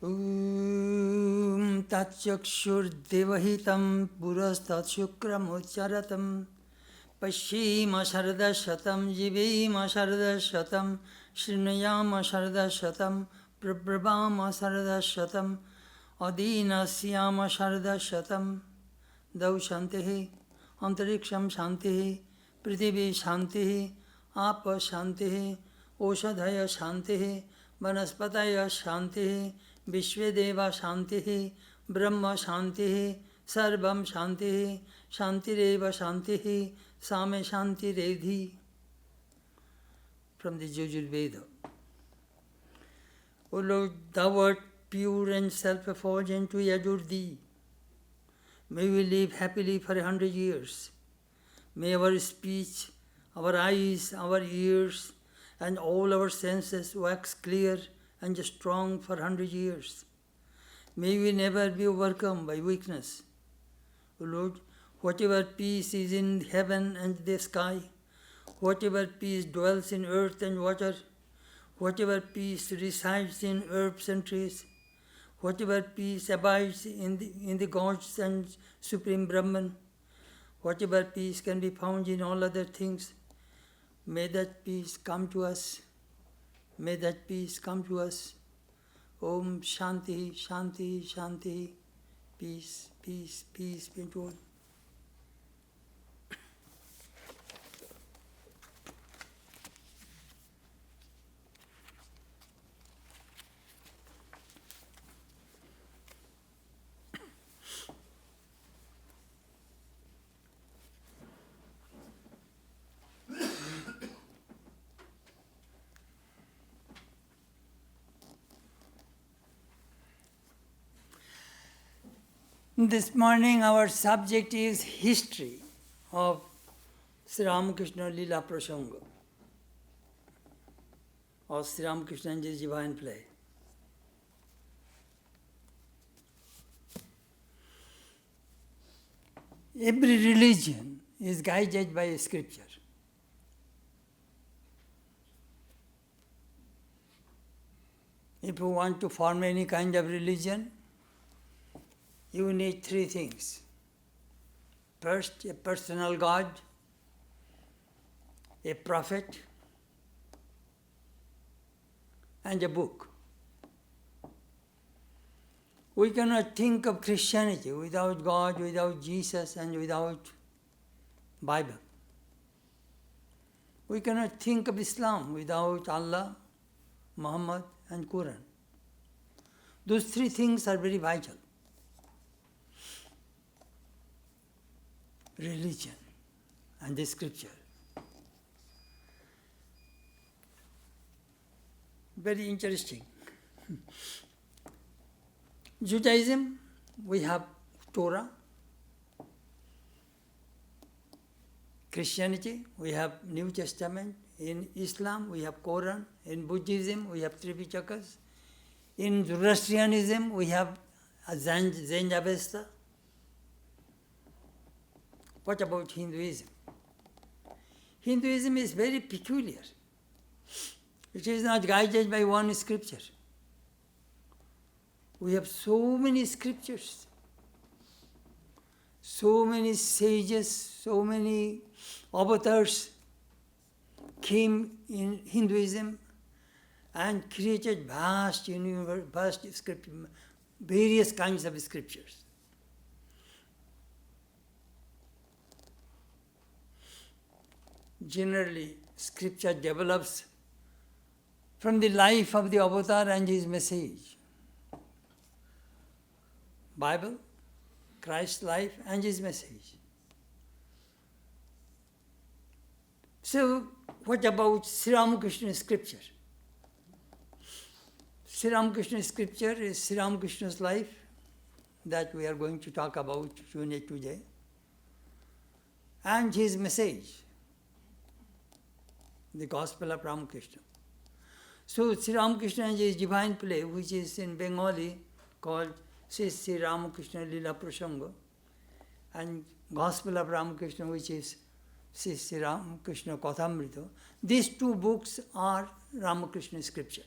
Om Tatchakshur Devahitam Purastat Shukramucharatam Pashima Sharada Shatam Jivima Sharada Shatam Srinayama Sharada Shatam Prabhama Sharada Shatam Adina Siyama Sharada Shatam Dau Shantihi Antariksham Shantihi Prithivi Shantihi Apa Shantihi Oshadhaya Shantihi Vanaspataya Shantihi Vishvedeva Shantihi Brahma Shantihi Sarvam Shantihi Shantireva Shantihi Same Shantiredhi. From the Yajurveda. O Lord, thou art pure and self-effulgent, we adore thee. May we live happily for 100 years. May our speech, our eyes, our ears, and all our senses wax clear and strong for 100 years. May we never be overcome by weakness. O Lord, whatever peace is in heaven and the sky, whatever peace dwells in earth and water, whatever peace resides in herbs and trees, whatever peace abides in the gods and Supreme Brahman, whatever peace can be found in all other things, may that peace come to us. May that peace come to us. Om Shanti, Shanti, Shanti. Peace, peace, peace be to all. This morning our subject is history of Sri Ramakrishna Lilaprasanga, or Sri Ramakrishna and his divine play. Every religion is guided by scripture. If you want to form any kind of religion, you need three things. First, a personal God, a prophet, and a book. We cannot think of Christianity without God, without Jesus, and without Bible. We cannot think of Islam without Allah, Muhammad, and Quran. Those three things are very vital. Religion and the scripture. Very interesting. Judaism, we have Torah. Christianity, we have New Testament. In Islam, we have Quran. In Buddhism, we have Tripichakas. In Zoroastrianism, we have Zen Avesta. What about Hinduism? Hinduism is very peculiar. It is not guided by one scripture. We have so many scriptures, so many sages, so many avatars came in Hinduism and created vast universe, vast scripture, various kinds of scriptures. Generally, scripture develops from the life of the avatar and his message. Bible, Christ's life and his message. So, what about Sri Ramakrishna scripture? Sri Ramakrishna scripture is Sri Ramakrishna's life that we are going to talk about today, and his message, the Gospel of Ramakrishna. So Sri Ramakrishna and his divine play, which is in Bengali called Sri Ramakrishna Lilaprasanga, and Gospel of Ramakrishna, which is Sri Ramakrishna Kathamrita, these two books are Ramakrishna scriptures.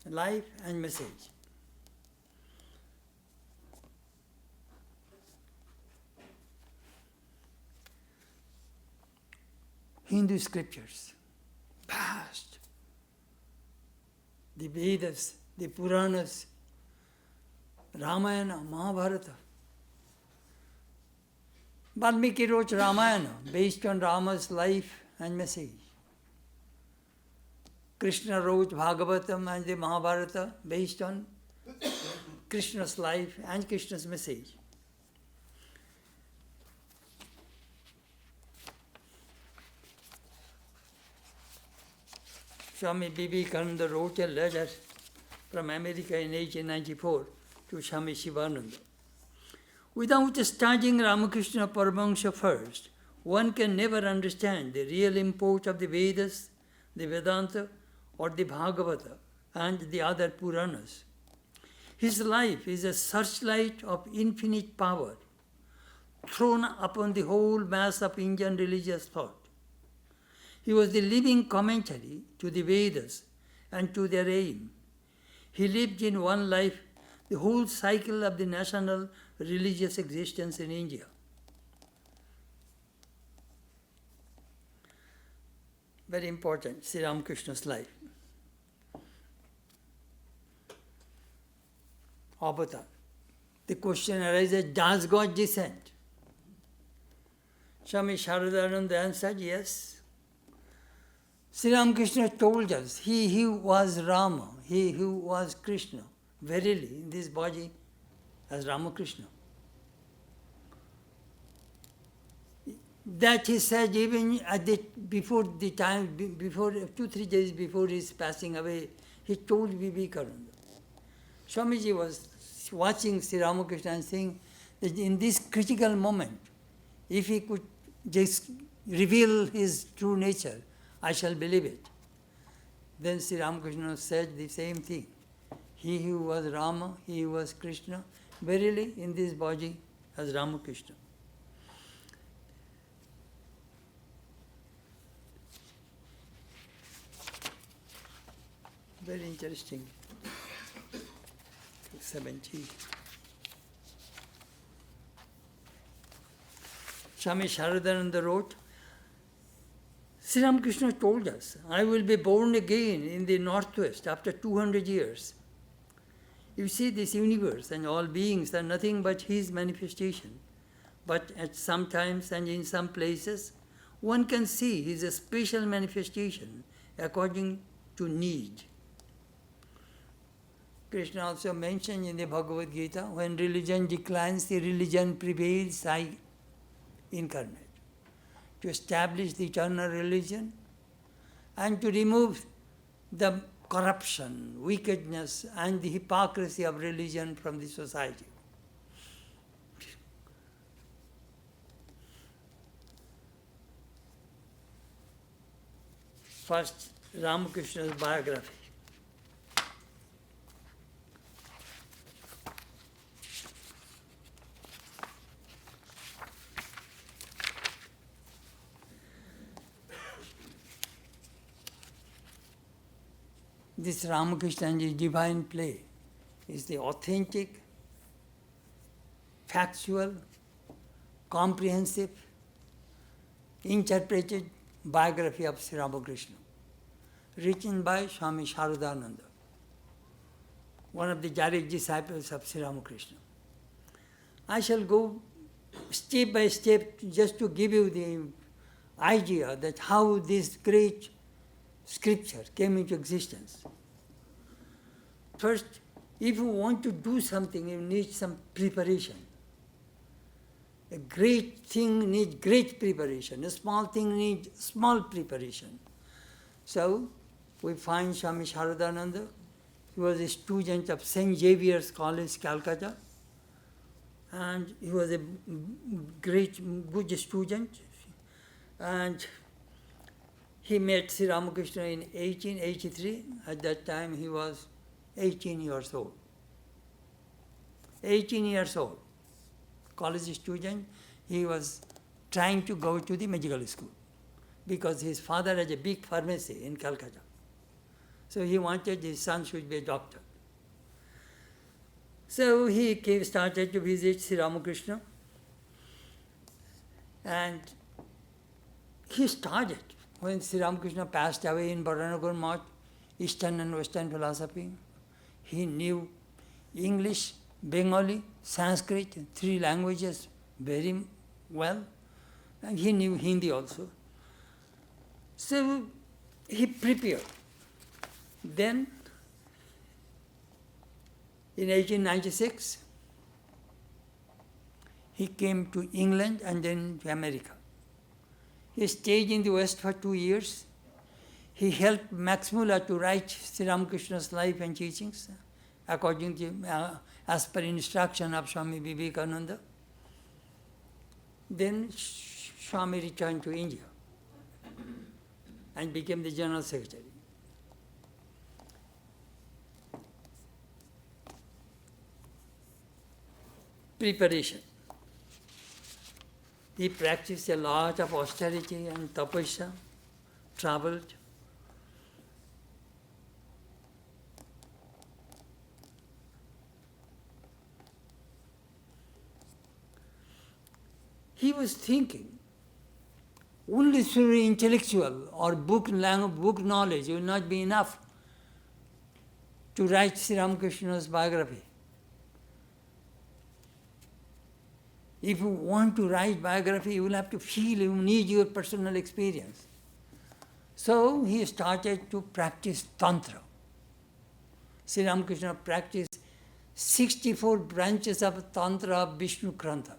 life and message. Hindu scriptures, vast. The Vedas, the Puranas, Ramayana, Mahabharata. Valmiki wrote Ramayana based on Rama's life and message. Krishna wrote Bhagavatam and the Mahabharata based on Krishna's life and Krishna's message. Swami Vivekananda wrote a letter from America in 1894 to Swami Shivananda. Without studying Ramakrishna Paramahansa first, one can never understand the real import of the Vedas, the Vedanta, or the Bhagavata and the other Puranas. His life is a searchlight of infinite power thrown upon the whole mass of Indian religious thought. He was the living commentary to the Vedas and to their aim. He lived in one life the whole cycle of the national religious existence in India. Very important, Sri Ramakrishna's life. Avatar. The question arises, does God descend? Swami Sharadananda answered, yes. Sri Ramakrishna told us, he who was Rama, he who was Krishna, verily in this body as Ramakrishna. That he said even before 2-3 days before his passing away, he told Vivekananda. Swamiji was watching Sri Ramakrishna and saying that in this critical moment, if he could just reveal his true nature, I shall believe it. Then Sri Ramakrishna said the same thing. He who was Rama, he who was Krishna, verily in this body as Ramakrishna. Very interesting. 70. Swami Sharadananda wrote, Sri Ramakrishna told us, I will be born again in the northwest after 200 years. You see, this universe and all beings are nothing but his manifestation. But at some times and in some places, one can see his special manifestation according to need. Krishna also mentioned in the Bhagavad Gita, when religion declines, the religion prevails, I incarnate. To establish the eternal religion and to remove the corruption, wickedness and the hypocrisy of religion from the society. First, Ramakrishna's biography. This Ramakrishna and his divine play is the authentic, factual, comprehensive, interpreted biography of Sri Ramakrishna, written by Swami Sharadananda, one of the direct disciples of Sri Ramakrishna. I shall go step by step just to give you the idea that how this great scripture came into existence. First, if you want to do something, you need some preparation. A great thing needs great preparation. A small thing needs small preparation. So, we find Swami Sharadananda. He was a student of St. Xavier's College, Calcutta. And he was a good student. And he met Sri Ramakrishna in 1883. At that time, he was 18 years old. 18 years old. College student. He was trying to go to the medical school because his father had a big pharmacy in Calcutta. So he wanted his son should be a doctor. So he started to visit Sri Ramakrishna. And he started, when Sri Ramakrishna passed away in Baranagar Math, Eastern and Western philosophy, he knew English, Bengali, Sanskrit, 3 languages very well, and he knew Hindi also. So he prepared. Then, in 1896, he came to England and then to America. He stayed in the West for 2 years. He helped Max Muller to write Sri Ramakrishna's life and teachings, according to, as per instruction of Swami Vivekananda. Then Swami returned to India and became the General Secretary. Preparation. He practiced a lot of austerity and tapasya, traveled. He was thinking, only through intellectual or book knowledge will not be enough to write Sri Ramakrishna's biography. If you want to write biography, you will have to feel, you need your personal experience. So he started to practice Tantra. Sri Ramakrishna practiced 64 branches of Tantra of Vishnu Kranta.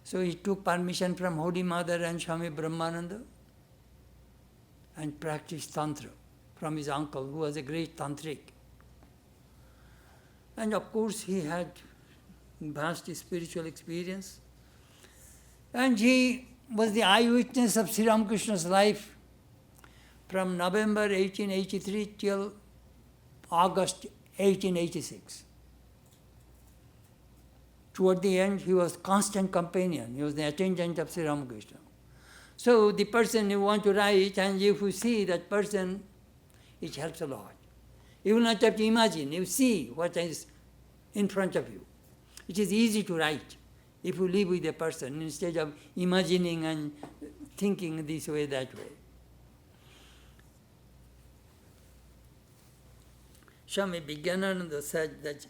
So he took permission from Holy Mother and Swami Brahmananda and practiced Tantra from his uncle, who was a great Tantric. And of course he had vast spiritual experience. And he was the eyewitness of Sri Ramakrishna's life from November 1883 till August 1886. Toward the end, he was constant companion. He was the attendant of Sri Ramakrishna. So the person you want to write, and if you see that person, it helps a lot. You will not have to imagine. You see what is in front of you. It is easy to write if you live with a person instead of imagining and thinking this way, that way. Swami Vivekananda said that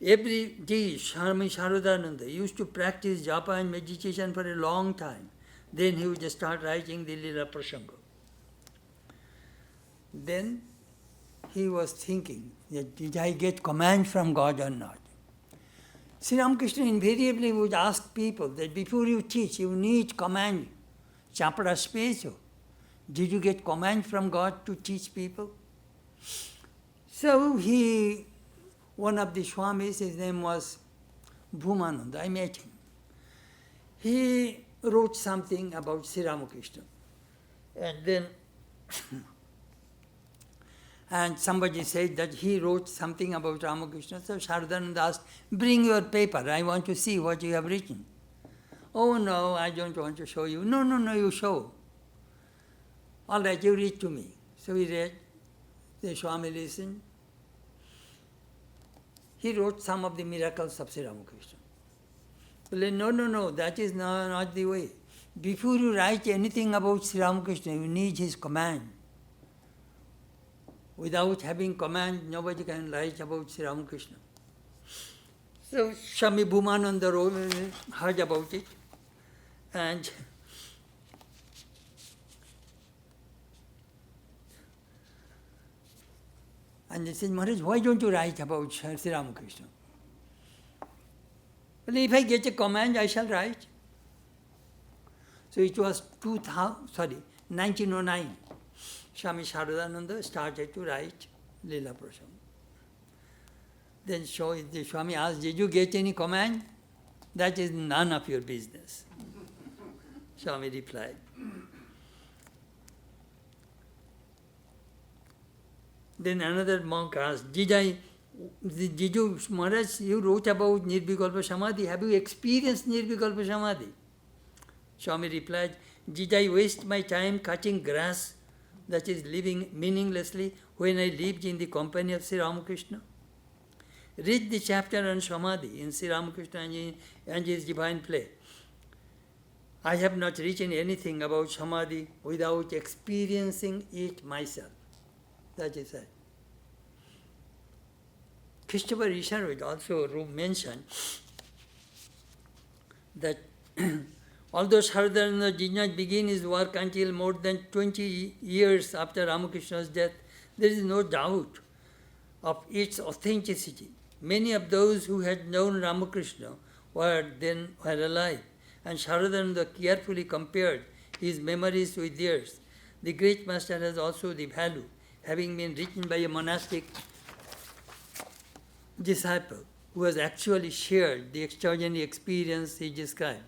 every day Swami Sharadananda used to practice japa and meditation for a long time. Then he would just start writing the Lilaprasanga. Then he was thinking, did I get command from God or not? Sri Ramakrishna invariably would ask people that before you teach, you need command. Chapra speso. Did you get command from God to teach people? So one of the Swamis, his name was Bhumananda, I met him. He wrote something about Sri Ramakrishna. And then and somebody said that he wrote something about Ramakrishna. So Sharadananda asked, bring your paper, I want to see what you have written. Oh no, I don't want to show you. No, you show. All right, you read to me. So he read, the Swami listened. He wrote some of the miracles of Sri Ramakrishna. Well, no, that is not the way. Before you write anything about Sri Ramakrishna, you need his command. Without having command, nobody can write about Sri Ramakrishna. So Swami Bhumananda heard about it, and they said, Maharaj, why don't you write about Sri Ramakrishna? Well, if I get a command, I shall write. So it was 1909. Swami Sharadananda started to write Lilaprasanga. Then the Swami asked, did you get any command? That is none of your business. Swami replied. Then another monk asked, did you, Maharaj, you wrote about Nirvikalpa Samadhi. Have you experienced Nirvikalpa Samadhi? Swami replied, did I waste my time cutting grass that is living meaninglessly when I lived in the company of Sri Ramakrishna? Read the chapter on Samadhi in Sri Ramakrishna and his divine play. I have not written anything about Samadhi without experiencing it myself. That is it. Christopher Isherwood also mentioned that although Saradananda did not begin his work until more than 20 years after Ramakrishna's death, there is no doubt of its authenticity. Many of those who had known Ramakrishna were alive, and Saradananda carefully compared his memories with theirs. The great master has also the value, having been written by a monastic disciple who has actually shared the extraordinary experience he described.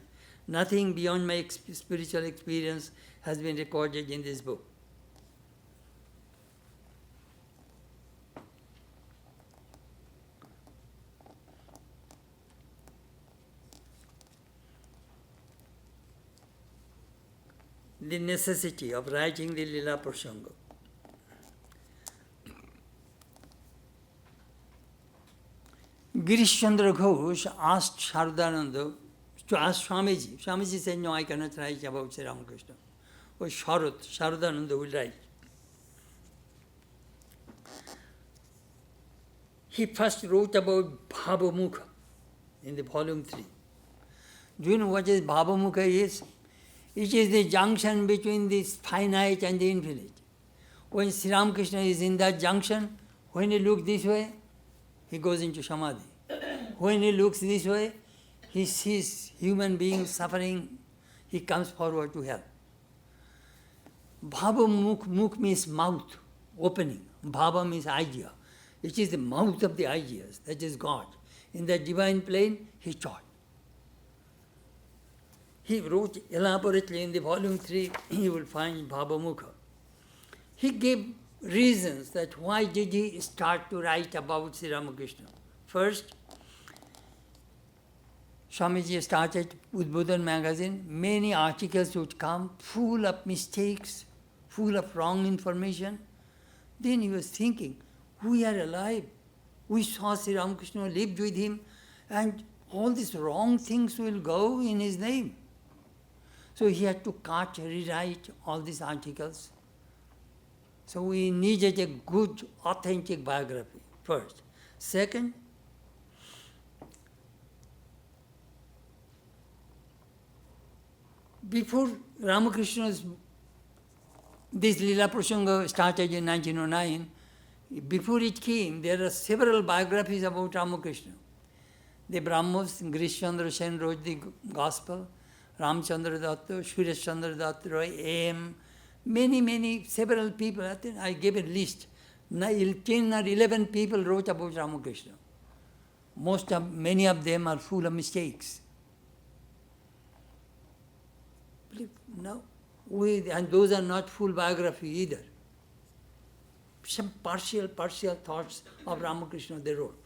Nothing beyond my spiritual experience has been recorded in this book. The necessity of writing the Lilaprasanga. Girish Chandra Ghosh asked Saradananda to ask Swamiji. Swamiji said, no, I cannot write about Sri Ramakrishna. Oh, Saradananda will write. He first wrote about Bhavamukha in the volume 3. Do you know what is Bhavamukha is? It is the junction between the finite and the infinite. When Sri Ramakrishna is in that junction, when he looks this way, he goes into Samadhi. When he looks this way, he sees human beings suffering, he comes forward to help. Bhava Mukh means mouth, opening. Bhava means idea. It is the mouth of the ideas, that is God. In that divine plane, he taught. He wrote elaborately in the volume 3, you will find Bhava Mukha. He gave reasons that why did he start to write about Sri Ramakrishna. First, Swamiji started Udbodhan magazine. Many articles would come full of mistakes, full of wrong information. Then he was thinking, we are alive. We saw Sri Ramakrishna, lived with him, and all these wrong things will go in his name. So he had to cut, rewrite all these articles. So we needed a good, authentic biography, first. Second, before Ramakrishna's, this Lilaprasanga started in 1909, before it came, there are several biographies about Ramakrishna. The Brahmos, Girish Chandra Sen wrote the Gospel, Ramchandra Datta, Suresh Chandra Datta, A.M., several people. I think I gave a list. 10 or 11 people wrote about Ramakrishna. Many of them are full of mistakes. No, and those are not full biography either. Some partial thoughts of Ramakrishna they wrote.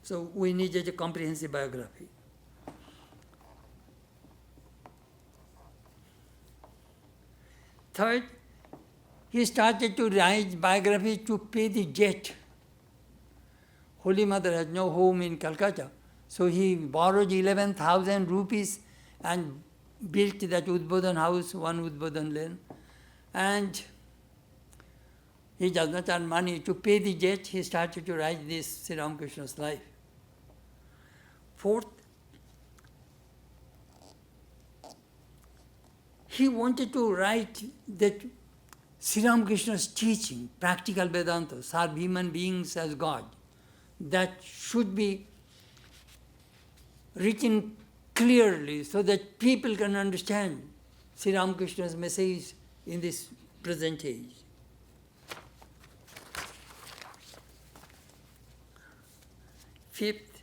So we needed a comprehensive biography. Third, he started to write biography to pay the debt. Holy Mother had no home in Calcutta, so he borrowed 11,000 rupees and built that Udbodhan house, one Udbodhan lane, and he does not earn money. To pay the debt, he started to write this Sri Ramakrishna's life. Fourth, he wanted to write that Sri Ramakrishna's teaching, practical Vedanta, serve human beings as God, that should be written clearly so that people can understand Sri Ramakrishna's message in this present age. Fifth,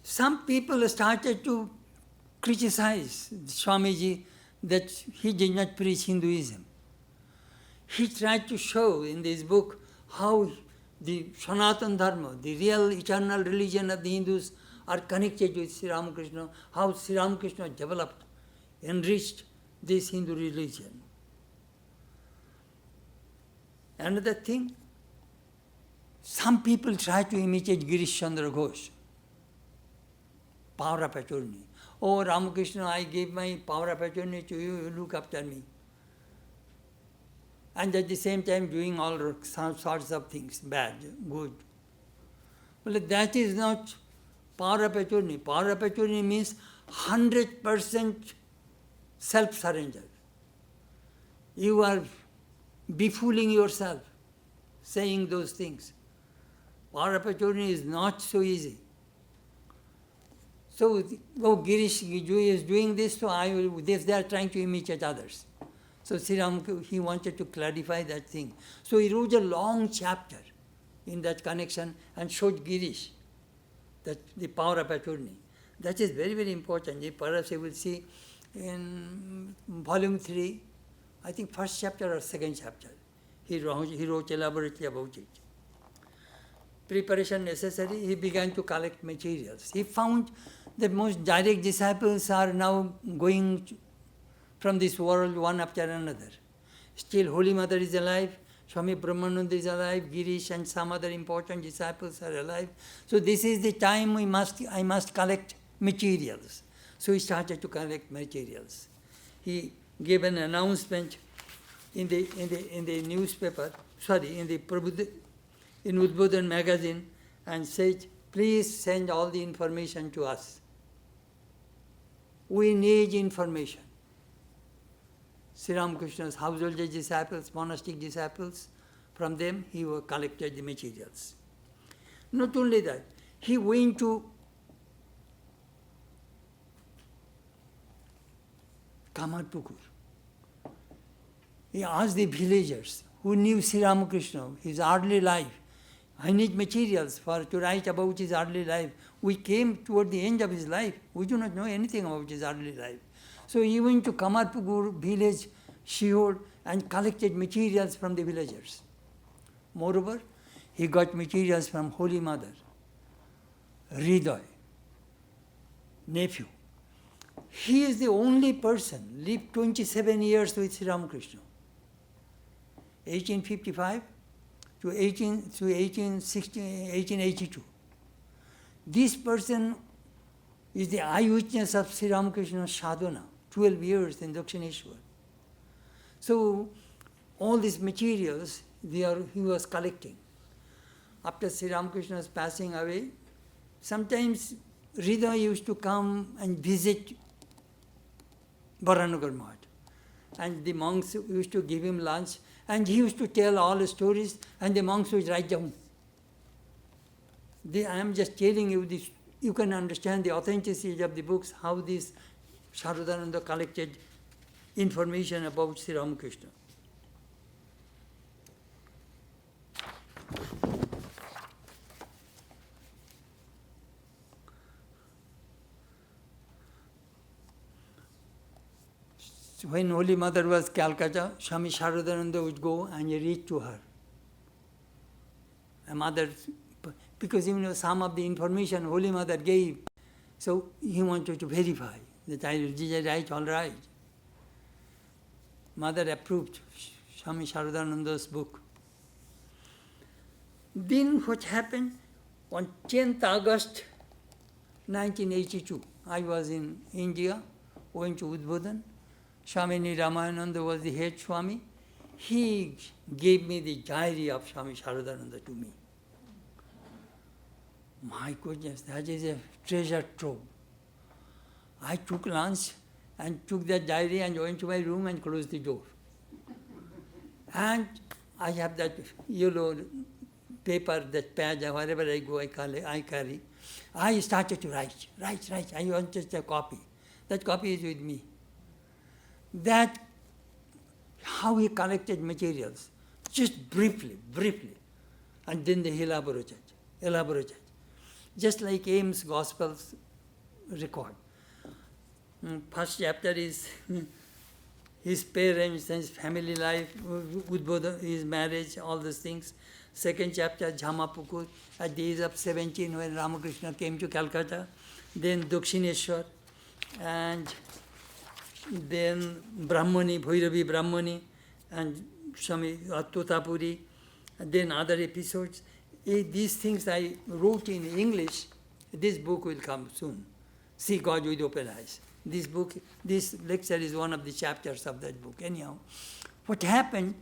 some people started to criticize Swamiji that he did not preach Hinduism. He tried to show in this book how the Sanatana Dharma, the real eternal religion of the Hindus, are connected with Sri Ramakrishna, how Sri Ramakrishna developed, enriched this Hindu religion. Another thing, some people try to imitate Girish Chandra Ghosh. Power of attorney. Oh, Ramakrishna, I gave my power of attorney to you, you look after me. And at the same time doing all sorts of things, bad, good. Well, that is not power of attorney. Power of attorney means 100% self-surrender. You are befooling yourself, saying those things. Power of attorney is not so easy. So, Girish is doing this, so they are trying to imitate others. So Sri Ram, he wanted to clarify that thing. So he wrote a long chapter in that connection and showed Girish that the power of attorney. That is very, very important. Perhaps you will see in volume 3, I think first chapter or second chapter, he wrote elaborately about it. Preparation necessary, he began to collect materials. He found that most direct disciples are now going from this world one after another. Still Holy Mother is alive, Swami Brahmananda is alive, Girish and some other important disciples are alive. So this is the time I must collect materials. So he started to collect materials. He gave an announcement in the newspaper, in Udbodhan magazine, and said, please send all the information to us. We need information. Sri Ramakrishna's household disciples, monastic disciples, from them he collected the materials. Not only that, he went to Kamarpukur. He asked the villagers who knew Sri Ramakrishna, his early life. I need materials to write about his early life. We came toward the end of his life. We do not know anything about his early life. So he went to Kamarpukur village, Shihor, and collected materials from the villagers. Moreover, he got materials from Holy Mother, Hriday, nephew. He is the only person lived 27 years with Sri Ramakrishna. 1855 to 1882. This person is the eyewitness of Sri Ramakrishna's sadhana, 12 years in Dakshineshwar. So all these materials he was collecting. After Sri Ramakrishna's passing away, sometimes Hriday used to come and visit Baranagar Math. And the monks used to give him lunch, and he used to tell all the stories, and the monks would write down. I am just telling you this, you can understand the authenticity of the books, how this Sharadananda collected information about Sri Ramakrishna. When Holy Mother was Calcutta, Swami Sharadananda would go and read to her. A mother, because some of the information Holy Mother gave, so he wanted to verify that I did right, all right. Mother approved Swami Sharadananda's book. Then what happened? On 10th August 1982, I was in India, going to Udbodhan. Swami Ramananda was the head Swami. He gave me the diary of Swami Sharadananda to me. My goodness, that is a treasure trove. I took lunch and took that diary and went to my room and closed the door. And I have that yellow paper, that pad, wherever I go, I carry. I started to write. I wanted a copy. That copy is with me. That, how he collected materials, just briefly, and then they elaborated. Just like Ames Gospels record. First chapter is his parents and his family life, his marriage, all those things. Second chapter, Jhamapukur, at the age of 17 when Ramakrishna came to Calcutta. Then Dakshineshwar, and then Brahmani, Bhairavi Brahmani, and Swami Totapuri, and then other episodes. These things I wrote in English. This book will come soon. See God with Open Eyes. This lecture is one of the chapters of that book. Anyhow, what happened,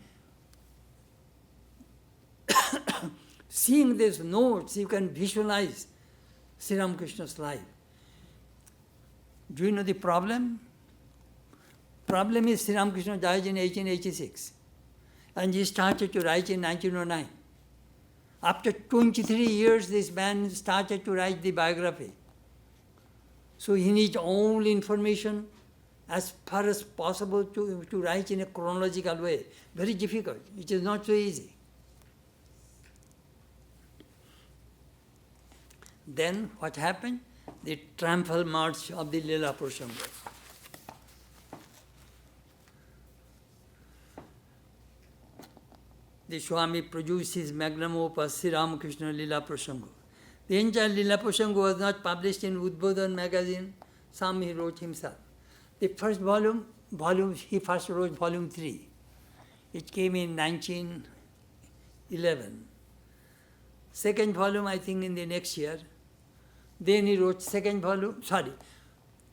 seeing these notes, you can visualize Sri Ramakrishna's life. Do you know the problem? Problem is Sri Ramakrishna died in 1886 and he started to write in 1909. After 23 years, this man started to write the biography. So he needs all information as far as possible to write in a chronological way. Very difficult. It is not so easy. Then what happened? The triumphal march of the Lilaprasanga. The Swami produced his magnum opus, Sri Ramakrishna Lilaprasanga. The entire Lilaprasanga was not published in Udbodhan magazine. Some he wrote himself. The first volume, he first wrote volume 3. It came in 1911. Second volume, I think, in the next year. Then he wrote third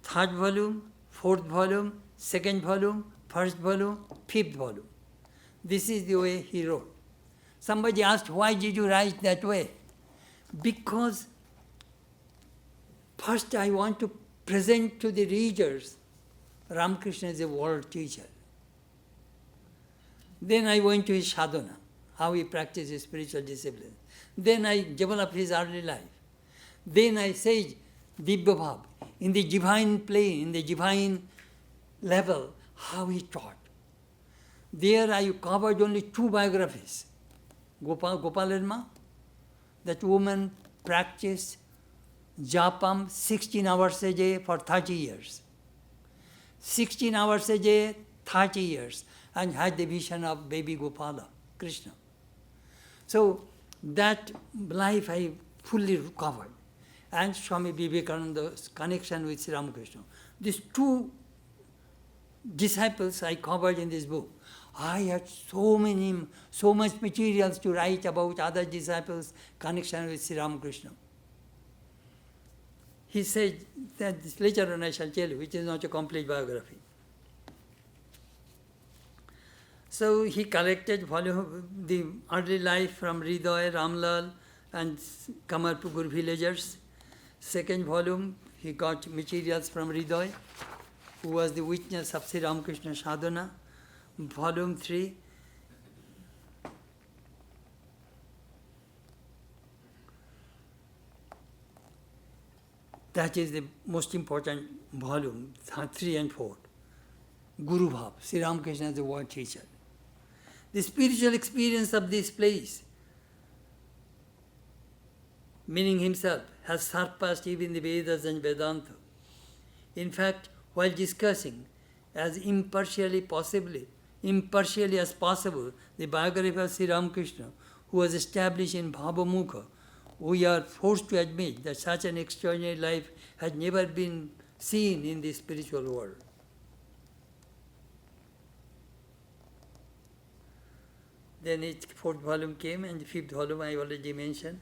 volume, fourth volume, second volume, first volume, fifth volume. This is the way he wrote. Somebody asked, why did you write that way? Because first I want to present to the readers Ramakrishna is a world teacher. Then I went to his sadhana, how he practiced his spiritual discipline. Then I developed his early life. Then I said, Divya Bhav, in the divine plane, in the divine level, how he taught. There I covered only 2 biographies. Gopalarma, that woman practiced japam 16 hours a day for 30 years. 16 hours a day, 30 years, and had the vision of baby Gopala, Krishna. So that life I fully covered. And Swami Vivekananda's connection with Sri Ramakrishna. These 2 disciples I covered in this book. I had so much materials to write about other disciples' connection with Sri Ramakrishna. He said that later on I shall tell you, which is not a complete biography. So he collected the early life from Hridoy, Ramlal, and Kamarpukur villagers. Second volume, he got materials from Hridoy, who was the witness of Sri Ramakrishna sadhana. Volume 3, that is the most important volume, 3 and 4. Guru Bhav, Sri Ramakrishna as the world teacher. The spiritual experience of this place, meaning himself, has surpassed even the Vedas and Vedanta. In fact, while discussing as impartially as possible the biography of Sri Ramakrishna, who was established in Bhavamukha, we are forced to admit that such an extraordinary life had never been seen in the spiritual world. Then the 4th volume came, and the 5th volume I already mentioned.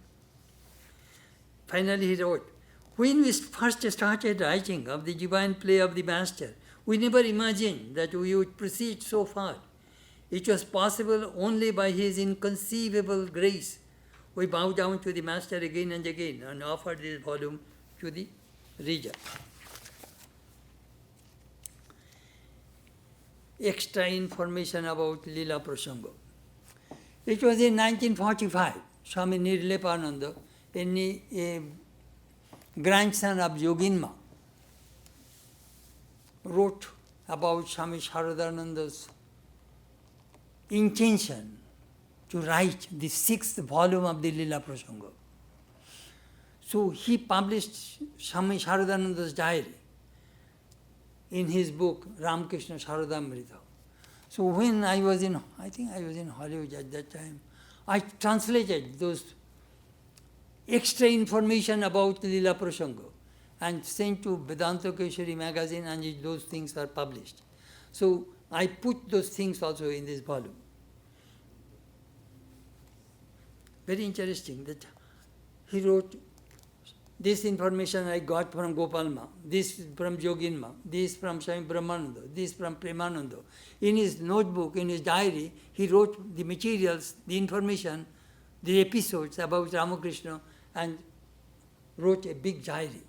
Finally he wrote, when we first started writing of the divine play of the Master, we never imagined that we would proceed so far. It was possible only by his inconceivable grace. We bowed down to the Master again and again and offered this volume to the reader. Extra information about Lilaprasanga. It was in 1945, Swami Lilaprasanga, a grandson of Yoginma, wrote about Swami Sharadananda's intention to write the 6th volume of the Lilaprasanga. So he published Swami Sharadananda's diary in his book, Ramakrishna Sharadamrita. So when I think I was in Hollywood at that time, I translated those extra information about the Lilaprasanga and sent to Vedanta Keshari magazine, and those things are published. So I put those things also in this volume. Very interesting that he wrote, this information I got from Gopalma, this from Yoginma, this from Swami Brahmananda, this from Premananda. In his notebook, in his diary, he wrote the materials, the information, the episodes about Ramakrishna and wrote a big diary.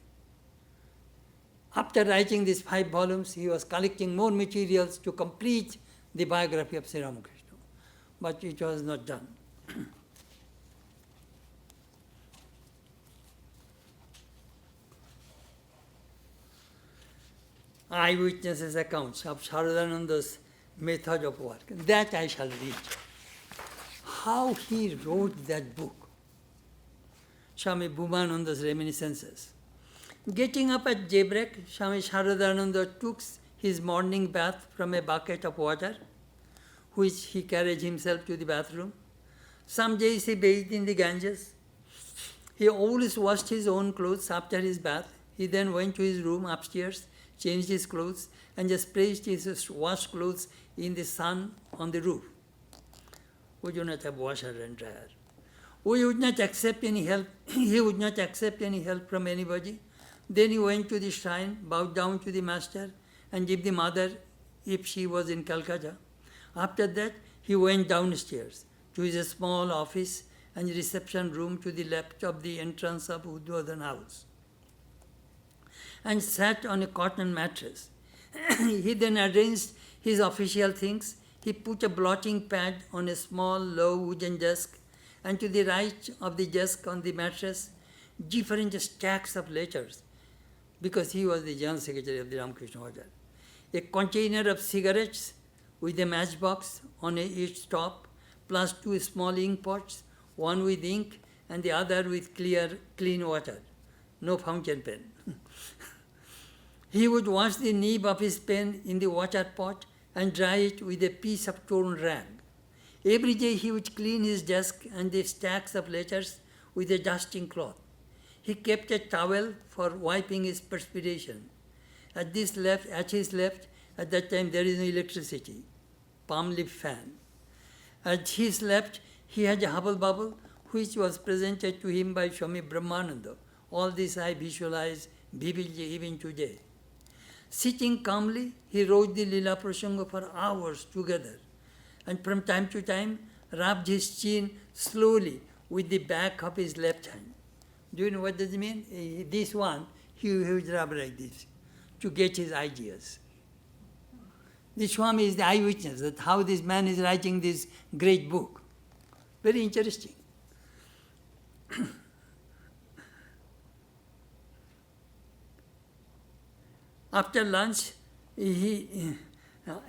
After writing these 5 volumes, he was collecting more materials to complete the biography of Sri Ramakrishna. But it was not done. Eyewitnesses' accounts of Sharadananda's method of work. That I shall read. How he wrote that book. Swami Bhumananda's Reminiscences. Getting up at daybreak, Swami Sharadananda took his morning bath from a bucket of water, which he carried himself to the bathroom. Some days he bathed in the Ganges. He always washed his own clothes after his bath. He then went to his room upstairs, changed his clothes, and just placed his washed clothes in the sun on the roof. We do not have washer and dryer. We would not accept any help. He would not accept any help from anybody. Then he went to the shrine, bowed down to the master, and gave the mother if she was in Calcutta. After that, he went downstairs to his small office and reception room to the left of the entrance of Uddhavan house, and sat on a cotton mattress. He then arranged his official things. He put a blotting pad on a small, low wooden desk, and to the right of the desk on the mattress, different stacks of letters, because he was the General Secretary of the Ramakrishna Order. A container of cigarettes with a matchbox on its top, plus 2 small ink pots, one with ink and the other with clean water. No fountain pen. He would wash the nib of his pen in the water pot and dry it with a piece of torn rag. Every day he would clean his desk and the stacks of letters with a dusting cloth. He kept a towel for wiping his perspiration. At his left, at that time there is no electricity, palm leaf fan. At his left, he had a hubble bubble which was presented to him by Swami Brahmananda. All this I visualize vividly even today. Sitting calmly, he wrote the Lilaprasanga for hours together, and from time to time rubbed his chin slowly with the back of his left hand. Do you know what does it mean? This one, he would rub like this to get his ideas. The Swami is the eyewitness that how this man is writing this great book. Very interesting. After lunch,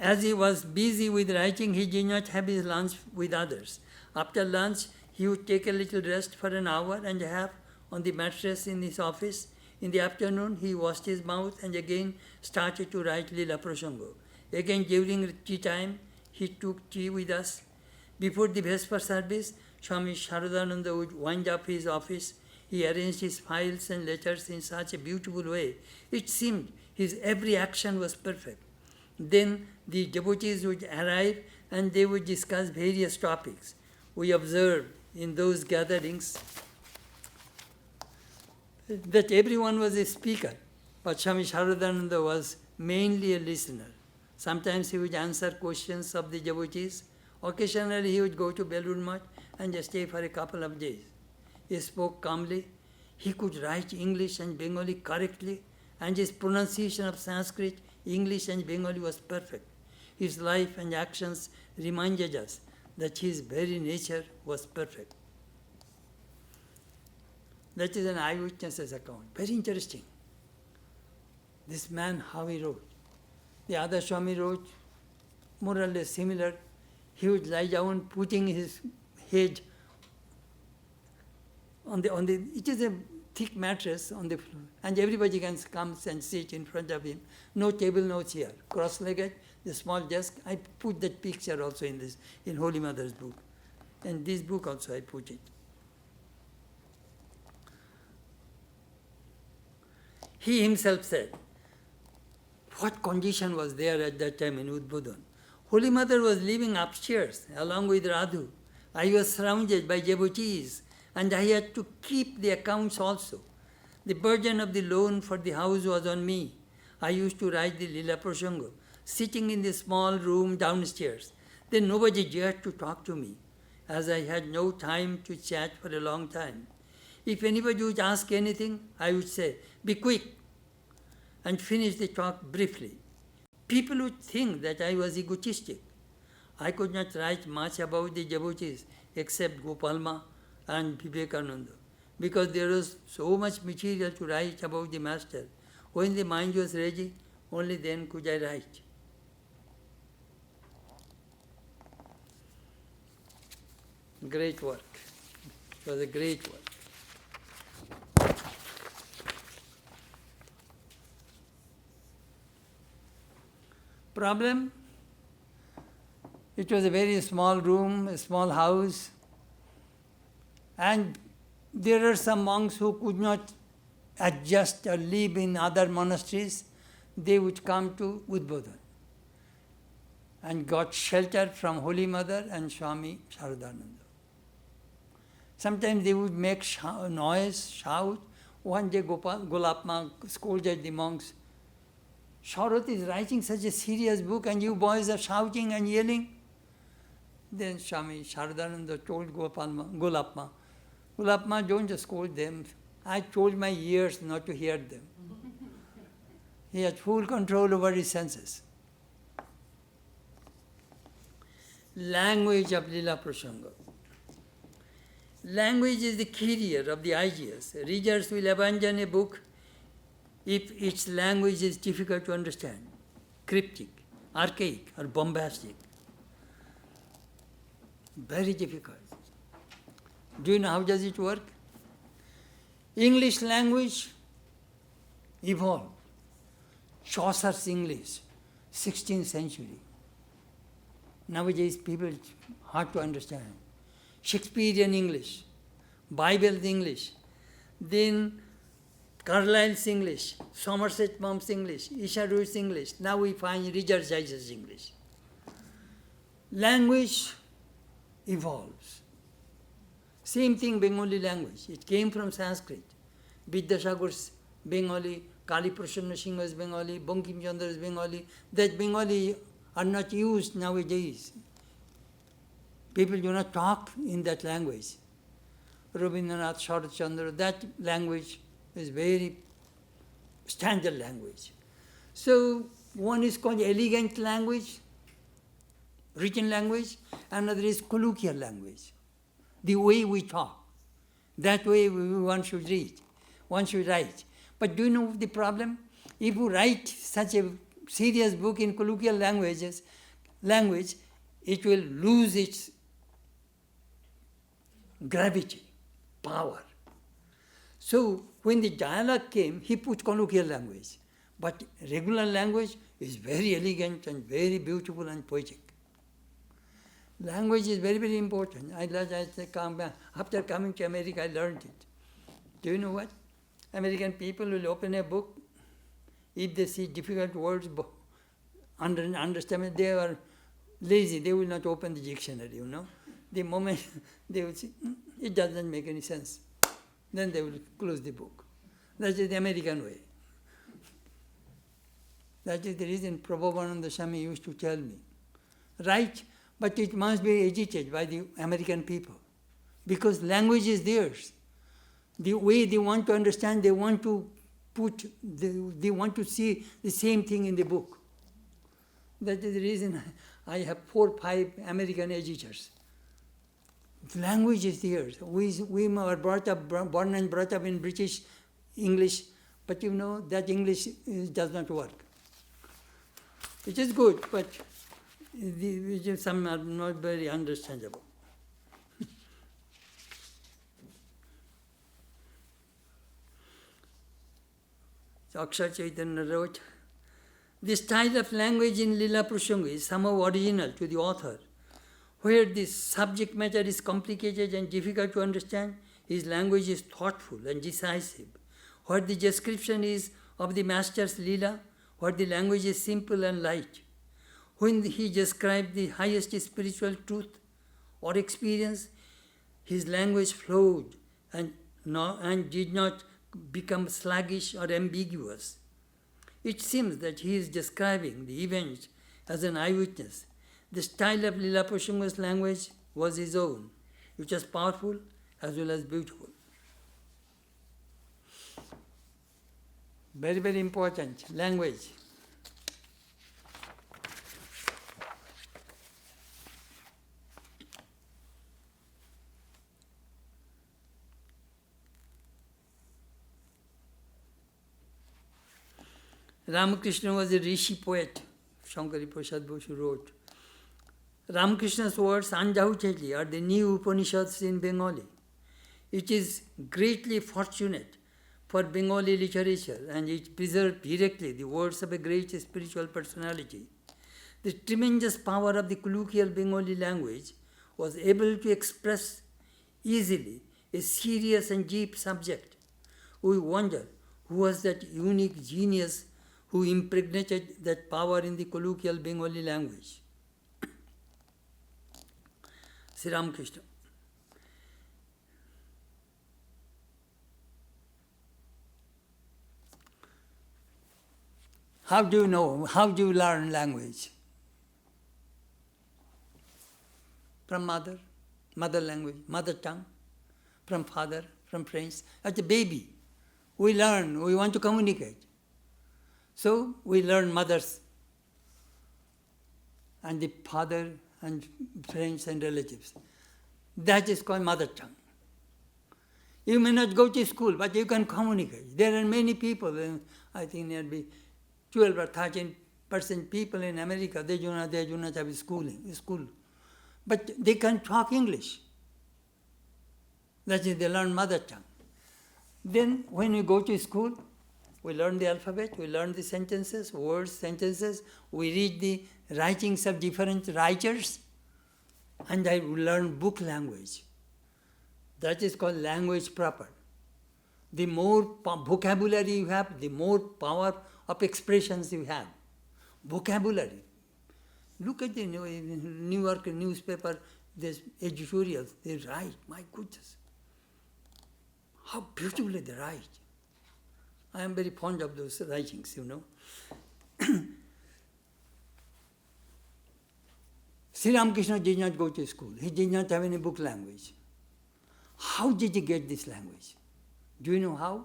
as he was busy with writing, he did not have his lunch with others. After lunch, he would take a little rest for an hour and a half on the mattress in his office. In the afternoon, he washed his mouth and again started to write Lilaprasanga. Again, during tea time, he took tea with us. Before the Vesper service, Swami Sharadananda would wind up his office. He arranged his files and letters in such a beautiful way. It seemed his every action was perfect. Then the devotees would arrive and they would discuss various topics. We observed in those gatherings that everyone was a speaker, but Swami Sharadananda was mainly a listener. Sometimes he would answer questions of the devotees. Occasionally he would go to Belur Math and just stay for a couple of days. He spoke calmly. He could write English and Bengali correctly, and his pronunciation of Sanskrit, English and Bengali was perfect. His life and actions reminded us that his very nature was perfect. That is an eyewitness's account. Very interesting. This man, how he wrote. The other Swami wrote more or less similar. He would lie down, putting his head on the. It is a thick mattress on the floor, and everybody can come and sit in front of him. No table, no chair. Cross-legged, the small desk. I put that picture also in Holy Mother's book, and this book also I put it. He himself said, what condition was there at that time in Udbodhan? Holy Mother was living upstairs along with Radhu, I was surrounded by devotees, and I had to keep the accounts also. The burden of the loan for the house was on me. I used to write the Lilaprasanga, sitting in the small room downstairs. Then nobody dared to talk to me, as I had no time to chat for a long time. If anybody would ask anything, I would say, "Be quick," and finish the talk briefly. People would think that I was egotistic. I could not write much about the devotees except Gopalma and Vivekananda, because there was so much material to write about the Master. When the mind was ready, only then could I write. Great work. It was a great work. Problem? It was a very small room, a small house, and there are some monks who could not adjust or live in other monasteries. They would come to Udbodhan and got shelter from Holy Mother and Swami Sharadananda. Sometimes they would make noise, shout. One day Golapma scolded the monks. Sharat is writing such a serious book and you boys are shouting and yelling. Then Swami Sharadananda told Golapma, "Golapma, don't scold them. I told my ears not to hear them." He had full control over his senses. Language of Lilaprasanga. Language is the carrier of the ideas. Readers will abandon a book if its language is difficult to understand, cryptic, archaic, or bombastic. Very difficult. Do you know how does it work? English language evolved. Chaucer's English, 16th century. Nowadays people, hard to understand. Shakespearean English, Bible's English, then Carlyle's English, Somerset Maugham's English, Isharu's English. Now we find Richard Jice's English. Language evolves. Same thing Bengali language. It came from Sanskrit. Vidyasagar's Bengali, Kali Prasanna Singha's Bengali, Bankim Chandra's Bengali. That Bengali are not used nowadays. People do not talk in that language. Rabindranath, Sharat Chandra, that language is very standard language. So one is called elegant language, written language, another is colloquial language. The way we talk, that way one should read, one should write. But do you know the problem? If you write such a serious book in colloquial language, it will lose its gravity, power. So when the dialogue came, he put colloquial language. But regular language is very elegant and very beautiful and poetic. Language is very, very important. After coming to America, I learned it. Do you know what? American people will open a book. If they see difficult words, understand, they are lazy. They will not open the dictionary, you know. The moment they will see, it doesn't make any sense. Then they will close the book. That is the American way. That is the reason Prabhupada Swami used to tell me, write, but it must be edited by the American people. Because language is theirs. The way they want to understand, they want to see the same thing in the book. That is the reason I have 4 or 5 American editors. The language is theirs. We are born and brought up in British English, but you know that English does not work. It is good, but some are not very understandable. So Akshar Chaitanya wrote, "The style of language in Lilaprasanga is somehow original to the author. Where the subject matter is complicated and difficult to understand, his language is thoughtful and decisive. Where the description is of the master's Leela, where the language is simple and light. When he described the highest spiritual truth, or experience, his language flowed and did not become sluggish or ambiguous. It seems that he is describing the events as an eyewitness. The style of Lilaprasanga's language was his own, which was powerful as well as beautiful. Very, very important, language. Ramakrishna was a rishi poet, Shankari Prasad Boshu wrote. Ramakrishna's words undoubtedly are the new Upanishads in Bengali. It is greatly fortunate for Bengali literature, and it preserved directly the words of a great spiritual personality. The tremendous power of the colloquial Bengali language was able to express easily a serious and deep subject. We wonder who was that unique genius who impregnated that power in the colloquial Bengali language. Sri Ramakrishna. How do you know? How do you learn language? From mother language, mother tongue, from father, from friends. As a baby, we learn, we want to communicate. So we learn mothers and the father and friends and relatives. That is called mother tongue. You may not go to school, but you can communicate. There are many people, I think there will be 12 or 13% people in America, they do not have school. But they can talk English. That is, they learn mother tongue. Then when you go to school, we learn the alphabet, we learn the sentences, words, sentences, we read the writings of different writers, and I learn book language. That is called language proper. The more vocabulary you have, the more power of expressions you have. Vocabulary. Look at the New York newspaper, these editorials, they write, my goodness. How beautifully they write. I am very fond of those writings, you know. Sri Ramakrishna did not go to school. He did not have any book language. How did he get this language? Do you know how?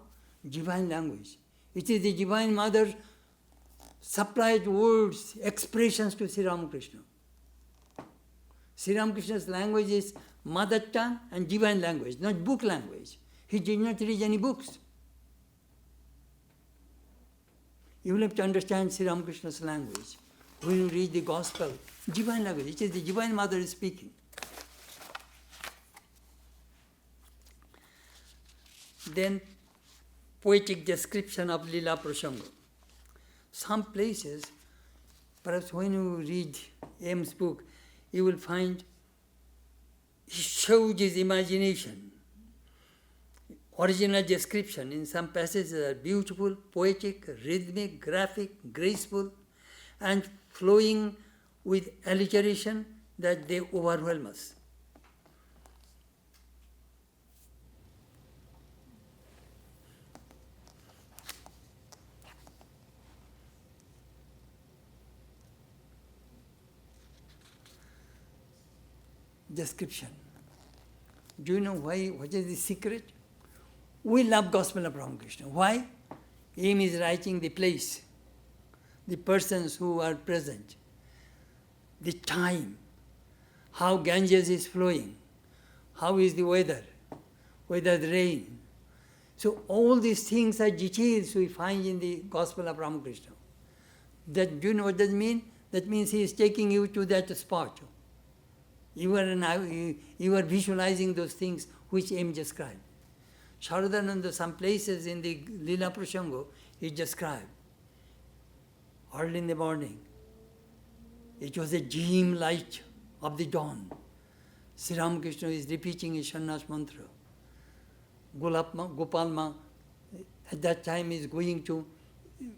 Divine language. It is the Divine Mother supplied words, expressions to Sri Ramakrishna. Sri Ramakrishna's language is mother tongue and divine language, not book language. He did not read any books. You will have to understand Sri Ramakrishna's language. When you read the Gospel, divine language, it is the Divine Mother speaking. Then, poetic description of Lilaprasanga. Some places, perhaps when you read M's book, you will find he showed his imagination. Original description in some passages are beautiful, poetic, rhythmic, graphic, graceful, and flowing with alliteration that they overwhelm us. Description. Do you know why? What is the secret? We love Gospel of Ramakrishna. Why? M is writing the place, the persons who are present, the time, how Ganges is flowing, how is the weather, whether the rain. So all these things are details we find in the Gospel of Ramakrishna. Do you know what that means? That means he is taking you to that spot. You are visualizing those things which M described. Sharadananda, some places in the Lilaprasanga, he described. Early in the morning, it was a dim light of the dawn. Sri Ramakrishna is repeating his Sannyas mantra. Gopalma, at that time is going to,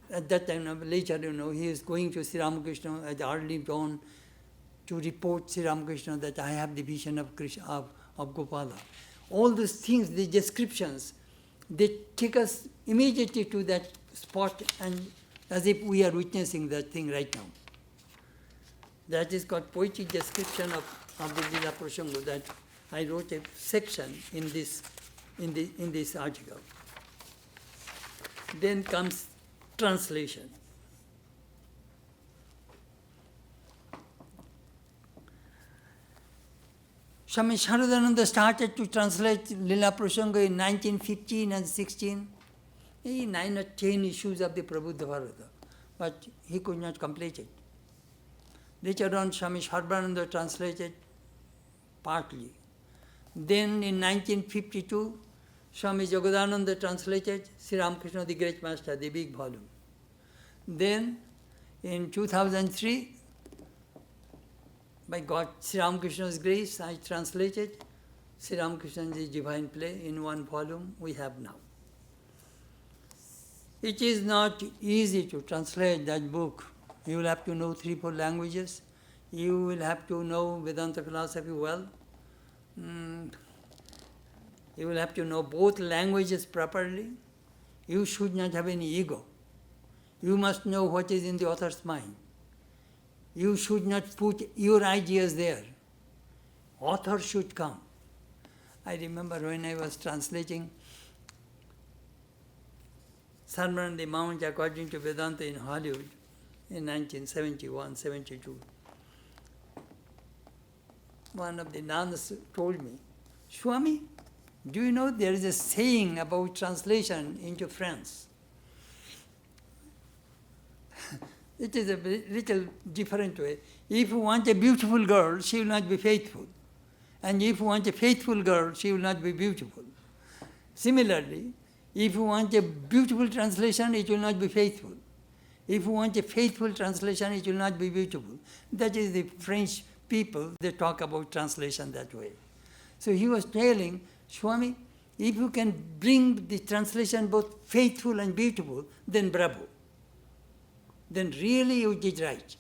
later, he is going to Sri Ramakrishna at the early dawn, to report Sri Ramakrishna that I have the vision of Krishna, of Gopala. All those things, the descriptions, they take us immediately to that spot, and as if we are witnessing that thing right now. That is called poetic description of the Lilaprasanga, that I wrote a section in this article. Then comes translation. Swami Chetanananda started to translate Lilaprasanga in 1915 and 16, 9 or 10 issues of the Prabhupada Bharata, but he could not complete it. Later on, Swami Sarvananda translated partly. Then in 1952, Swami Jagadananda translated Sri Ramakrishna, the Great Master, the big volume. Then in 2003, by God, Sri Ramakrishna's grace, I translated Sri Ramakrishna's Divine Play in one volume we have now. It is not easy to translate that book. You will have to know 3-4 languages. You will have to know Vedanta philosophy well. You will have to know both languages properly. You should not have any ego. You must know what is in the author's mind. You should not put your ideas there. Author should come. I remember when I was translating Sermon on the Mount according to Vedanta in Hollywood in 1971-72. One of the nuns told me, Swami, do you know there is a saying about translation into France? It is a little different way. If you want a beautiful girl, she will not be faithful. And if you want a faithful girl, she will not be beautiful. Similarly, if you want a beautiful translation, it will not be faithful. If you want a faithful translation, it will not be beautiful. That is the French people, they talk about translation that way. So he was telling, Swami, if you can bring the translation both faithful and beautiful, then bravo. Then really you did right.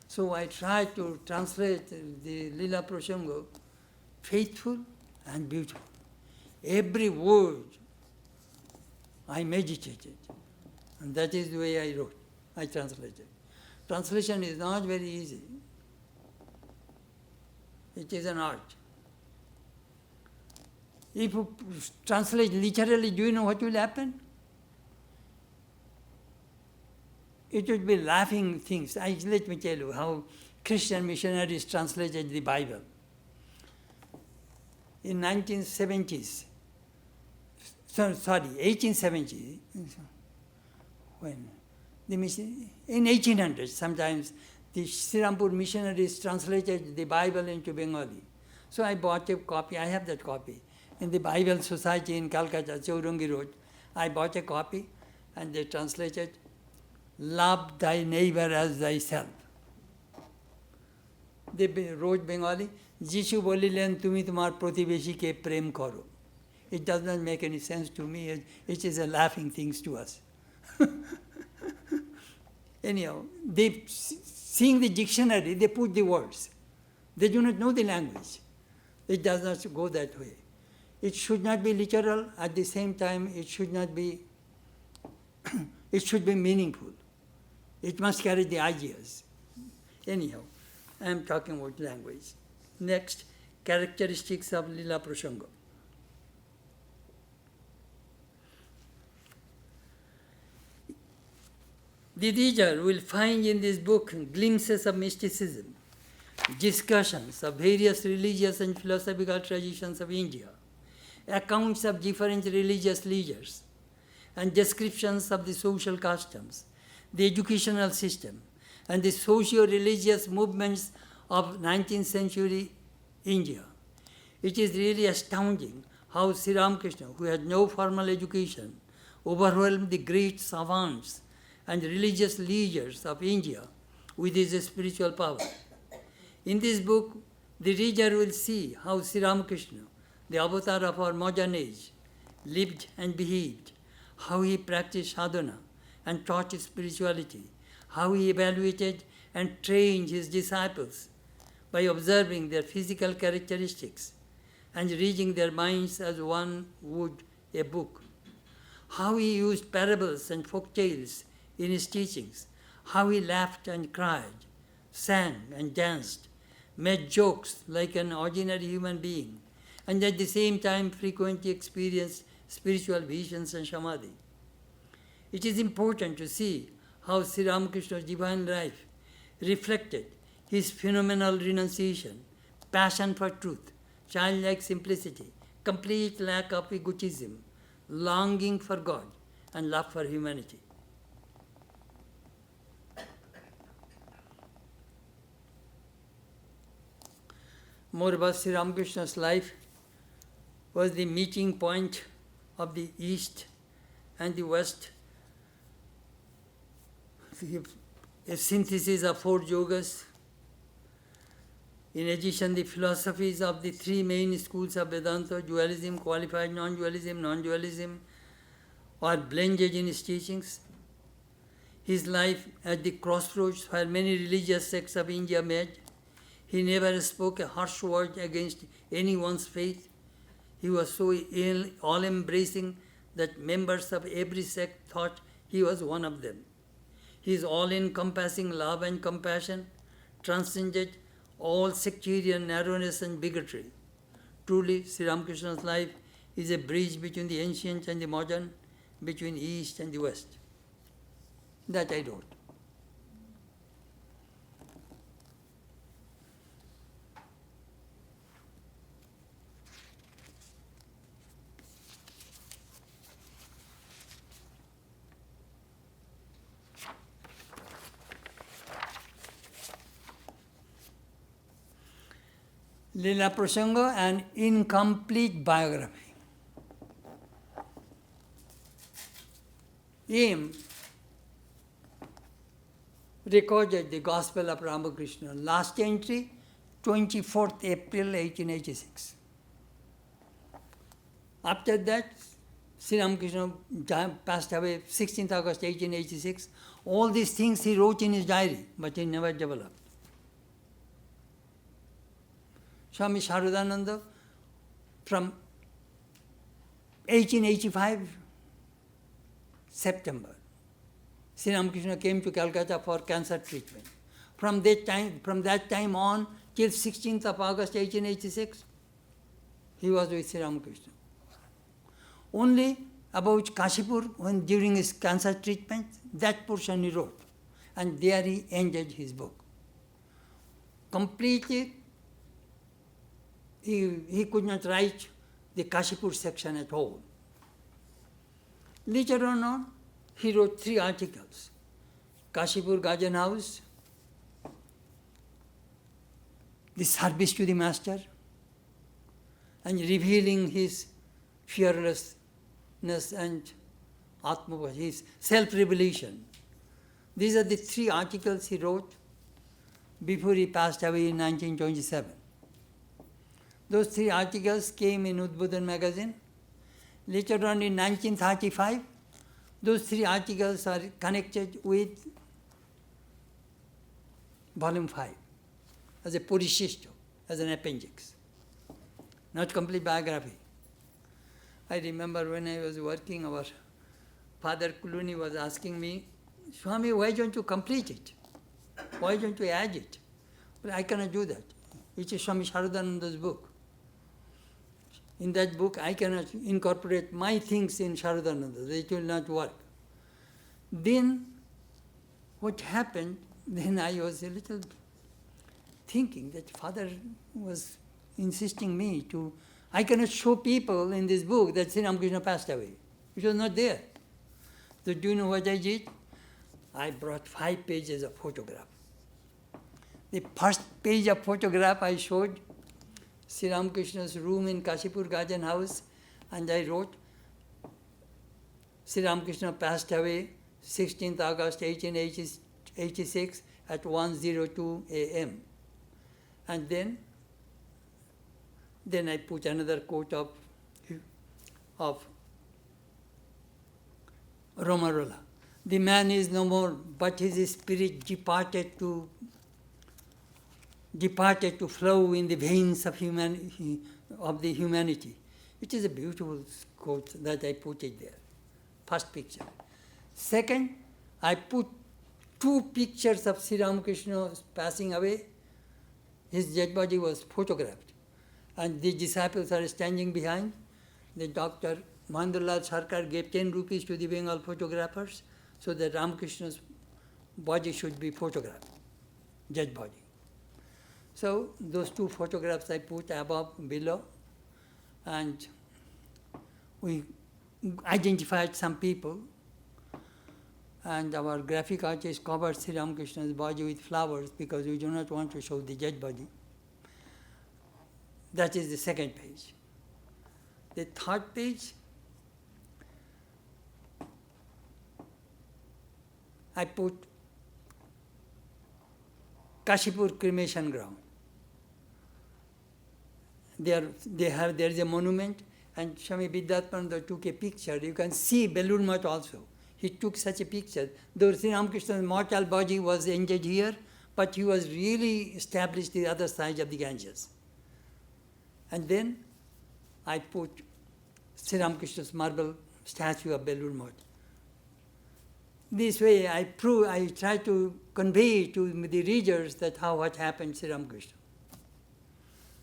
So I tried to translate the Lilaprasanga faithful and beautiful. Every word I meditated. And that is the way I wrote, I translated. Translation is not very easy. It is an art. If you translate literally, do you know what will happen? It would be laughing things. Let me tell you how Christian missionaries translated the Bible. In 1870, when in 1800s, sometimes the Srirampur missionaries translated the Bible into Bengali. So I bought a copy, I have that copy. In the Bible Society in Calcutta, Chowrangi Road, I bought a copy and they translated, love thy neighbor as thyself. They wrote Bengali, Jishu bolilen tumi tumar protibeshike prem karo. It does not make any sense to me. It is a laughing thing to us. Anyhow, they seeing the dictionary, they put the words. They do not know the language. It does not go that way. It should not be literal. At the same time, it should not be, it should be meaningful. It must carry the ideas. Anyhow, I am talking about language. Next, characteristics of Lilaprasanga. The reader will find in this book glimpses of mysticism, discussions of various religious and philosophical traditions of India, accounts of different religious leaders, and descriptions of the social customs, the educational system, and the socio-religious movements of 19th century India. It is really astounding how Sri Ramakrishna, who had no formal education, overwhelmed the great savants and religious leaders of India with his spiritual power. In this book, the reader will see how Sri Ramakrishna, the avatar of our modern age, lived and behaved, how he practiced sadhana and taught spirituality, how he evaluated and trained his disciples by observing their physical characteristics and reading their minds as one would a book. How he used parables and folk tales in his teachings, how he laughed and cried, sang and danced, made jokes like an ordinary human being, and at the same time frequently experienced spiritual visions and samadhi. It is important to see how Sri Ramakrishna's divine life reflected his phenomenal renunciation, passion for truth, childlike simplicity, complete lack of egotism, longing for God, and love for humanity. More about Sri Ramakrishna's life was the meeting point of the East and the West, a synthesis of 4 yogas. In addition, the philosophies of the 3 main schools of Vedanta, dualism, qualified non-dualism, are blended in his teachings. His life at the crossroads where many religious sects of India met, he never spoke a harsh word against anyone's faith. He was so all-embracing that members of every sect thought he was one of them. His all-encompassing love and compassion transcended all sectarian narrowness and bigotry. Truly, Sri Ramakrishna's life is a bridge between the ancient and the modern, between East and the West. That I wrote. Lilaprasanga, an incomplete biography. Aim recorded the Gospel of Ramakrishna. Last entry, 24th April 1886. After that, Sri Ramakrishna passed away 16th August 1886. All these things he wrote in his diary, but he never developed. Swami Sharudananda, from 1885, September, Sri Ramakrishna came to Calcutta for cancer treatment. From that time on, till 16th of August 1886, he was with Sri Ramakrishna. Only about Kashipur, when during his cancer treatment, that portion he wrote. And there he ended his book. Completely, he could not write the Kashipur section at all. Later on, he wrote 3 articles. Kashipur Gajan House, the service to the Master, and revealing his fearlessness and his self-revelation. These are the 3 articles he wrote before he passed away in 1927. Those 3 articles came in Udbodhan magazine. Later on in 1935, those 3 articles are connected with volume 5 as a Purishisto, as an appendix, not complete biography. I remember when I was working, our Father Kuluni was asking me, Swami, why don't you complete it? Why don't you add it? Well, I cannot do that. It is Swami Sharudananda's book. In that book, I cannot incorporate my things in Sharudananda. It will not work. Then, what happened, then I was a little thinking that Father was insisting me to, I cannot show people in this book that Sri Ramakrishna passed away. It was not there. So do you know what I did? I brought 5 pages of photograph. The first page of photograph I showed Sri Ramakrishna's room in Kashipur Gajan House, and I wrote, Sri Ramakrishna passed away 16th August 1886 at 1:02 a.m. And then I put another quote of Romarola. The man is no more, but his spirit departed to departed to flow in the veins of the humanity. It is a beautiful quote that I put it there. First picture. Second, I put two pictures of Sri Ramakrishna passing away. His dead body was photographed. And the disciples are standing behind. The Dr. Mahendrlal Sarkar gave 10 rupees to the Bengal photographers so that Ramakrishna's body should be photographed, dead body. So those two photographs I put above, below, and we identified some people, and our graphic artist covered Sri Ramakrishna's body with flowers because we do not want to show the dead body. That is the second page. The third page, I put Kashipur cremation ground. There is a monument, and Swami Vidyatmananda took a picture. You can see Belur Math also. He took such a picture. Though Sri Ramakrishna's mortal body was ended here, but he was really established the other side of the Ganges. And then I put Sri Ramakrishna's marble statue of Belur Math. This way I try to convey to the readers that what happened to Sri Ramakrishna.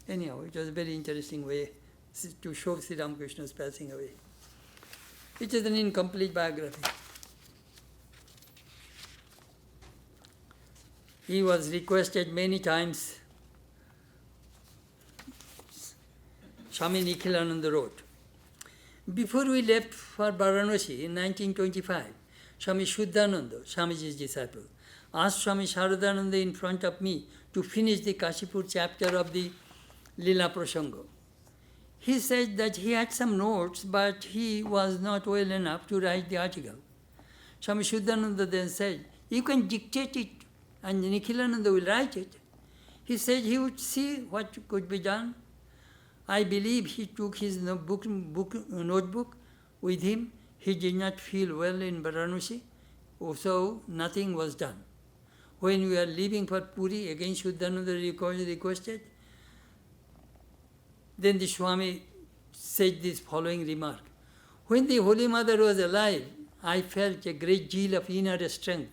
Anyhow, it was a very interesting way to show Sri Ramakrishna's passing away. It is an incomplete biography. He was requested many times. Swami Nikhilananda wrote, before we left for Varanasi in 1925, Swami Shuddhananda, Swamiji's disciple, asked Swami Sharadananda in front of me to finish the Kashipur chapter of the Lilaprasanga. He said that he had some notes, but he was not well enough to write the article. Swami Shuddhananda then said, you can dictate it and Nikhilananda will write it. He said he would see what could be done. I believe he took his notebook with him. He did not feel well in Varanasi, so nothing was done. When we were leaving for Puri, again Shuddhananda requested. Then the Swami said this following remark. When the Holy Mother was alive, I felt a great deal of inner strength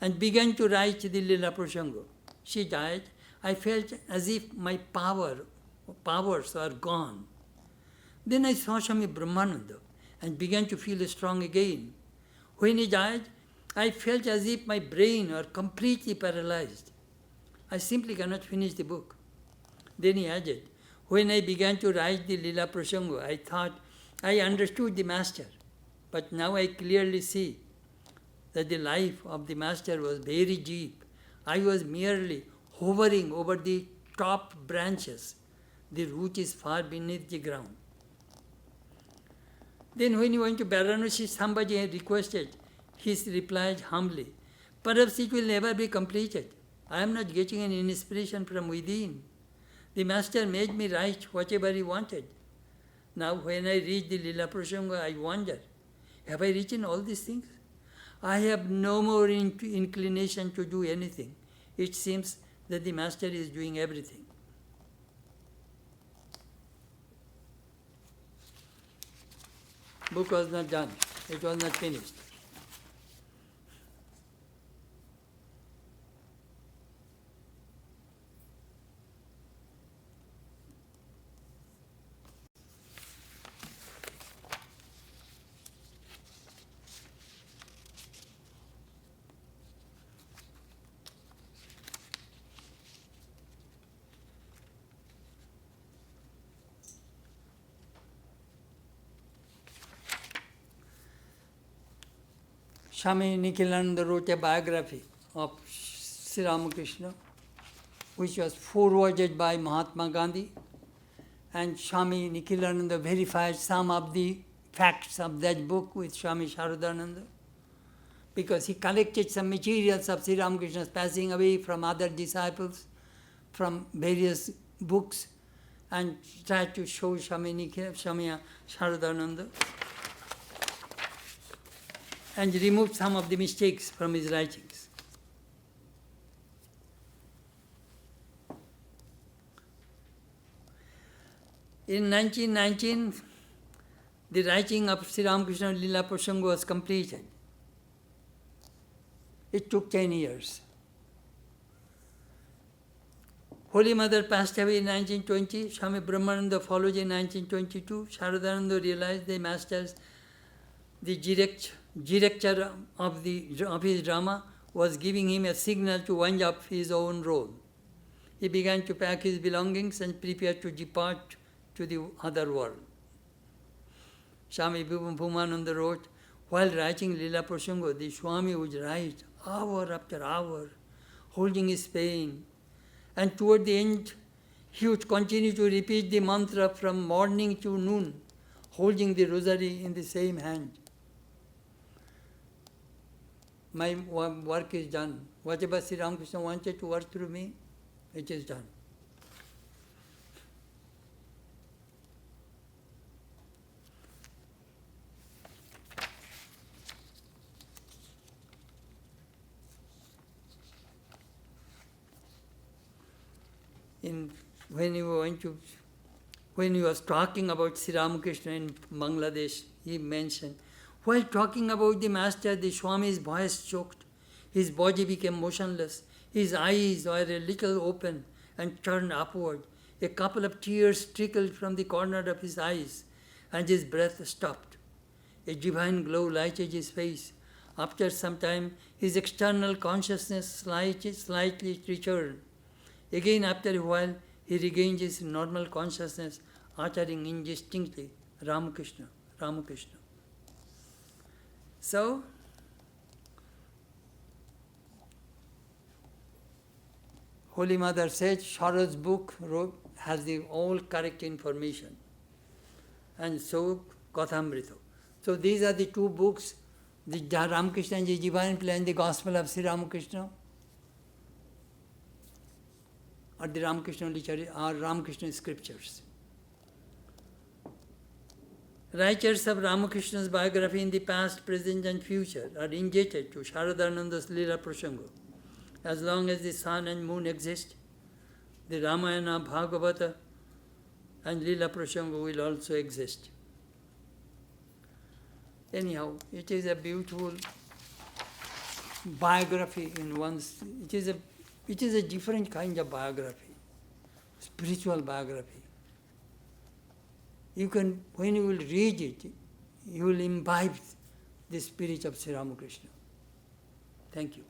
and began to write the Lilaprasanga. She died. I felt as if my powers are gone. Then I saw Swami Brahmananda and began to feel strong again. When he died, I felt as if my brain were completely paralyzed. I simply cannot finish the book. Then he added, when I began to write the Lilaprasanga, I thought I understood the Master, but now I clearly see that the life of the Master was very deep. I was merely hovering over the top branches. The root is far beneath the ground. Then when he went to Varanasi, somebody had requested. He replied humbly, perhaps it will never be completed. I am not getting any inspiration from within. The Master made me write whatever he wanted. Now when I read the Lilaprasanga, I wonder, have I written all these things? I have no more inclination to do anything. It seems that the Master is doing everything. Book was not done. It was not finished. Swami Nikhilananda wrote a biography of Sri Ramakrishna, which was forwarded by Mahatma Gandhi, and Swami Nikhilananda verified some of the facts of that book with Swami Sharadananda, because he collected some materials of Sri Ramakrishna's passing away from other disciples, from various books, and tried to show Swami Sharadananda, and removed some of the mistakes from his writings. In 1919, the writing of Sri Ramakrishna Lilaprasanga was completed. It took 10 years. Holy Mother passed away in 1920. Swami Brahmananda followed in 1922. Sharadananda realized the masters, the director of his drama was giving him a signal to wind up his own role. He began to pack his belongings and prepare to depart to the other world. Swami Bhumananda wrote, while writing Lilaprasanga, the Swami would write hour after hour, holding his pen, and toward the end, he would continue to repeat the mantra from morning to noon, holding the rosary in the same hand. My work is done. Whatever Sri Ramakrishna wanted to work through me, it is done. When he was talking about Sri Ramakrishna in Bangladesh, he mentioned, while talking about the Master, the Swami's voice choked, his body became motionless, his eyes were a little open and turned upward. A couple of tears trickled from the corner of his eyes, and his breath stopped. A divine glow lighted his face. After some time, his external consciousness slightly returned. Again, after a while, he regained his normal consciousness, uttering indistinctly, Ramakrishna, Ramakrishna. So, Holy Mother said, Sharad's book has the all correct information. And so, Kathamrita. So these are the two books, the Ramakrishna and the Divine Plan, the Gospel of Sri Ramakrishna, or the Ramakrishna literature, or Ramakrishna scriptures. Writers of Ramakrishna's biography in the past, present and future are indebted to Sharadananda's Lilaprasanga. As long as the sun and moon exist, the Ramayana, Bhagavata and Lilaprasanga will also exist. Anyhow, it is a beautiful biography in one's, it is a different kind of biography, spiritual biography. You can, when you will read it, you will imbibe the spirit of Sri Ramakrishna. Thank you.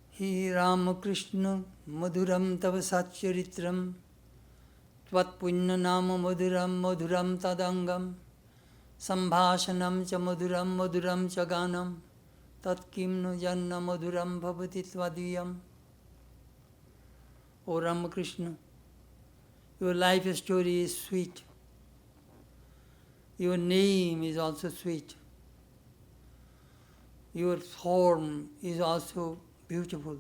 He Ramakrishna Madhuram Tava Satcharitram Tvat Punya Nama Madhuram Madhuram Tadangam Sambhashanam Cha Madhuram Madhuram Cha Ganam Tat Kimnu Janna Madhuram Bhavati Tvadiyam. O Ramakrishna, your life story is sweet. Your name is also sweet. Your form is also beautiful.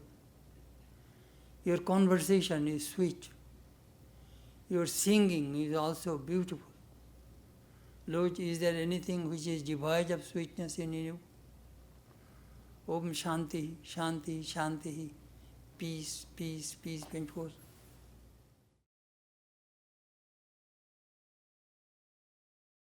Your conversation is sweet. Your singing is also beautiful. Lord, is there anything which is devoid of sweetness in you? Om Shanti, Shanti, Shanti. Peace, peace, peace, 24.